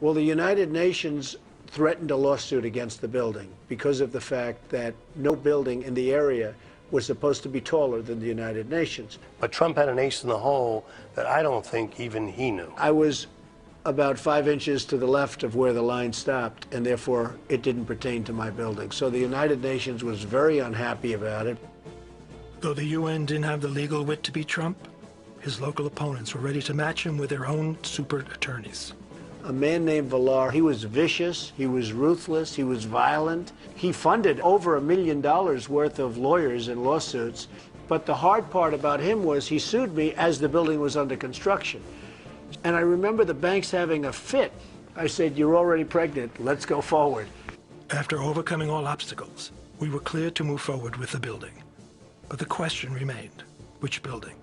Well, the United Nations threatened a lawsuit against the building because of the fact that no building in the area was supposed to be taller than the United Nations. But Trump had an ace in the hole that I don't think even he knew. I was about 5 inches to the left of where the line stopped, and therefore it didn't pertain to my building. So the United Nations was very unhappy about it. Though the UN didn't have the legal wit to beat Trump, his local opponents were ready to match him with their own super attorneys. A man named Villar, he was vicious, he was ruthless, he was violent. He funded over $1 million worth of lawyers and lawsuits. But the hard part about him was he sued me as the building was under construction. And I remember the banks having a fit. I said, "You're already pregnant, let's go forward." After overcoming all obstacles, we were cleared to move forward with the building. But the question remained, which building?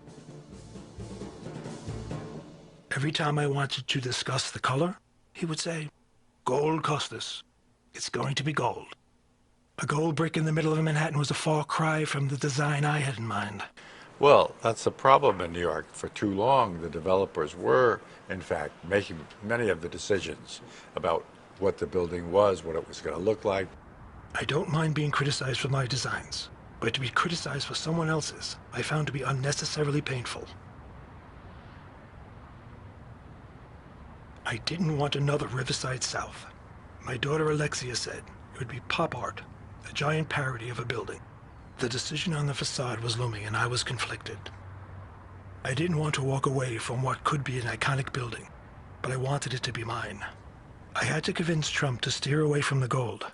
Every time I wanted to discuss the color, he would say, "Gold, Costas. It's going to be gold." A gold brick in the middle of Manhattan was a far cry from the design I had in mind. Well, that's the problem in New York. For too long, the developers were, in fact, making many of the decisions about what the building was, what it was going to look like. I don't mind being criticized for my designs, but to be criticized for someone else's, I found to be unnecessarily painful. I didn't want another Riverside South. My daughter Alexia said it would be pop art, a giant parody of a building. The decision on the facade was looming, and I was conflicted. I didn't want to walk away from what could be an iconic building, but I wanted it to be mine. I had to convince Trump to steer away from the gold.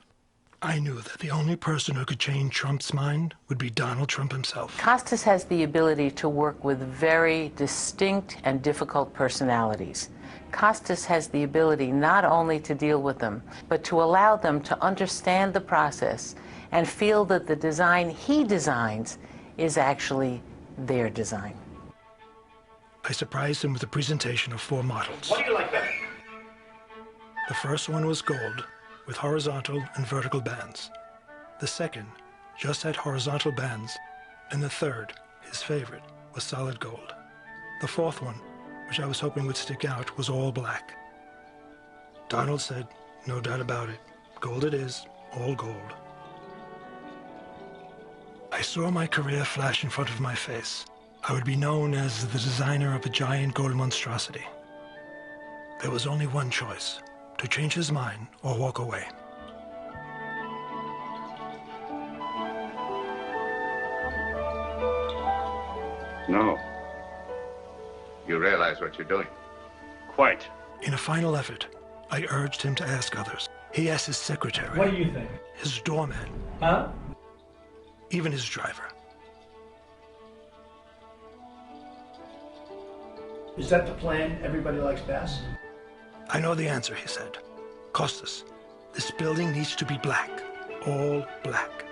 I knew that the only person who could change Trump's mind would be Donald Trump himself. Costas has the ability to work with very distinct and difficult personalities. Costas has the ability not only to deal with them, but to allow them to understand the process and feel that the design he designs is actually their design. I surprised him with a presentation of 4 models. What do you like better? The first one was gold, with horizontal and vertical bands. The second just had horizontal bands, and the third, his favorite, was solid gold. The fourth one, which I was hoping would stick out, was all black. Donald said, "No doubt about it, gold it is, all gold." I saw my career flash in front of my face. I would be known as the designer of a giant gold monstrosity. There was only one choice, to change his mind or walk away. No. You realize what you're doing? Quite. In a final effort, I urged him to ask others. He asked his secretary. What do you think? His doorman. Huh? Even his driver. Is that the plan everybody likes best? I know the answer, he said. Costas, this building needs to be black. All black.